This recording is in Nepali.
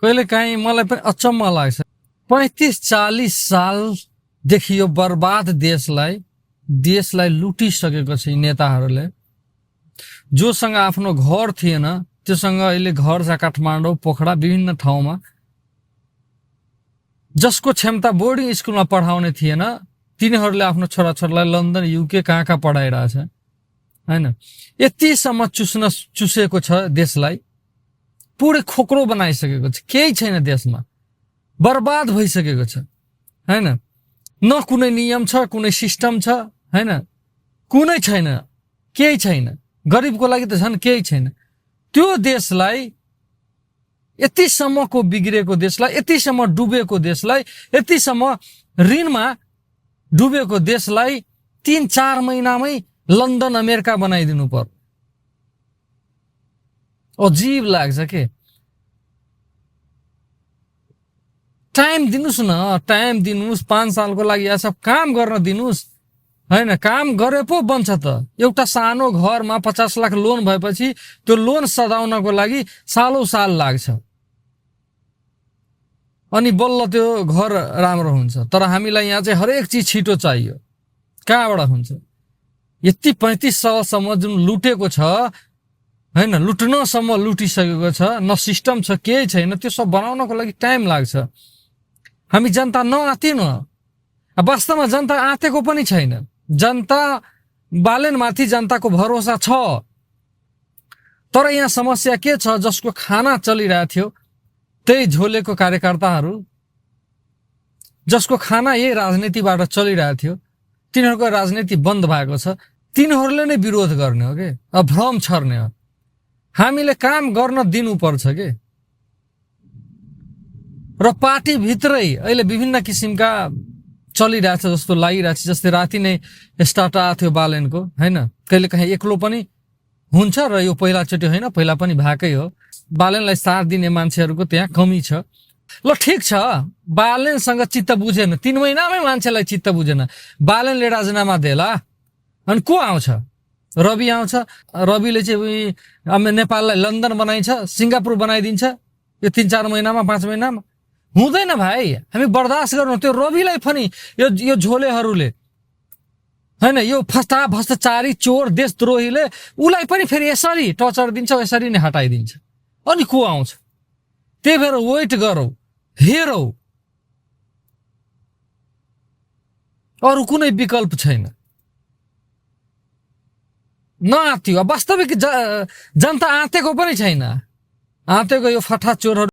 कहिलेकाहीँ मलाई पनि अचम्म लाग्छ 35-40 सालदेखि यो बर्बाद देशलाई लुटिसकेको छ यी नेताहरूले। जोसँग आफ्नो घर थिएन त्योसँग अहिले घर छ काठमाडौँ, पोखरा, विभिन्न ठाउँमा। जसको क्षमता बोर्डिङ स्कुलमा पढाउने थिएन तिनीहरूले आफ्नो छोराछोरीलाई लन्डन, युके कहाँ पढाइरहेछ हैन। यतिसम्म चुसेको छ देशलाई, पुरै खोक्रो बनाइसकेको छ। केही छैन देशमा, बर्बाद भइसकेको छ हैन। न कुनै नियम छ, कुनै सिस्टम छ हैन, कुनै छैन, केही छैन। गरिबको लागि त झन् केही छैन। त्यो देशलाई, यतिसम्मको बिग्रेको देशलाई, यतिसम्म डुबेको देशलाई, यतिसम्म ऋणमा डुबेको देशलाई 3-4 महिनामै लन्डन, अमेरिका बनाइदिनु पर्यो। अजीब लाग्छ के। टाइम दिनुस् न, टाइम दिनुस्। 5 सालको लागि या सब काम गर्न दिनुस् हैन। काम गरे पो बन्छ त। एउटा सानो घरमा 50 लाख लोन भएपछि त्यो लोन सदाउनको लागि सालौं साल लाग्छ, अनि बल्ल त्यो घर राम्रो हुन्छ। तर हामीलाई यहाँ चाहिँ हरेक चीज छिटो चाहियो। कहाँबाट हुन्छ? यति 35 सालसम्म जुन लुटेको छ हैन, लुट्नसम्म लुटिसकेको छ, न सिस्टम छ, केही छैन। त्यो सब बनाउनको लागि टाइम लाग्छ। हामी जनता नआतिनु। वास्तवमा जनता आतेको पनि छैन। जनता बालेनमाथि जनताको भरोसा छ। तर यहाँ समस्या के छ? जसको खाना चलिरहेको थियो त्यही झोलेको कार्यकर्ताहरू, जसको खाना यही राजनीतिबाट चलिरहेको थियो, तिनीहरूको राजनीति बन्द भएको छ। तिनीहरूले नै विरोध गर्ने हो के, भ्रम छर्ने हो। हामीले काम गर्न दिनुपर्छ के। र पार्टी भित्रै अहिले विभिन्न किसिमका चलिरहेछ जस्तो लागिरहेछ। जस्तै राति नै स्टार्ट आएको थियो बालेनको हैन। कहिलेकाहीँ एक्लो पनि हुन्छ र यो पहिलाचोटि होइन, पहिला पनि भएकै हो। बालेनलाई साथ दिने मान्छेहरूको त्यहाँ कमी छ। ल ठिक छ, बालेनसँग चित्त बुझेन, 3 महिनामै मान्छेलाई चित्त बुझेन, बालेनले राजीनामा देला, अनि को आउँछ? रवि आउँछ। रविले चाहिँ नेपाललाई लन्डन बनाइन्छ, सिङ्गापुर बनाइदिन्छ यो 3-4 महिनामा, 5 महिनामा। हुँदैन भाइ, हामी बर्दाश्त गर्नु। त्यो रविलाई पनि यो झोलेहरूले हैन, यो भ्रष्टाचारी चोर देशद्रोहीले उलाई पनि फेरि यसरी टर्चर दिन्छ, यसरी नै हटाइदिन्छ। अनि को आउँछ? त्यही भएर वेट गरौ, हेरौ, अरू कुनै विकल्प छैन। नआत्यो। वास्तविक जनता आतेको पनि छैन। आतेको यो फटा चोरहरू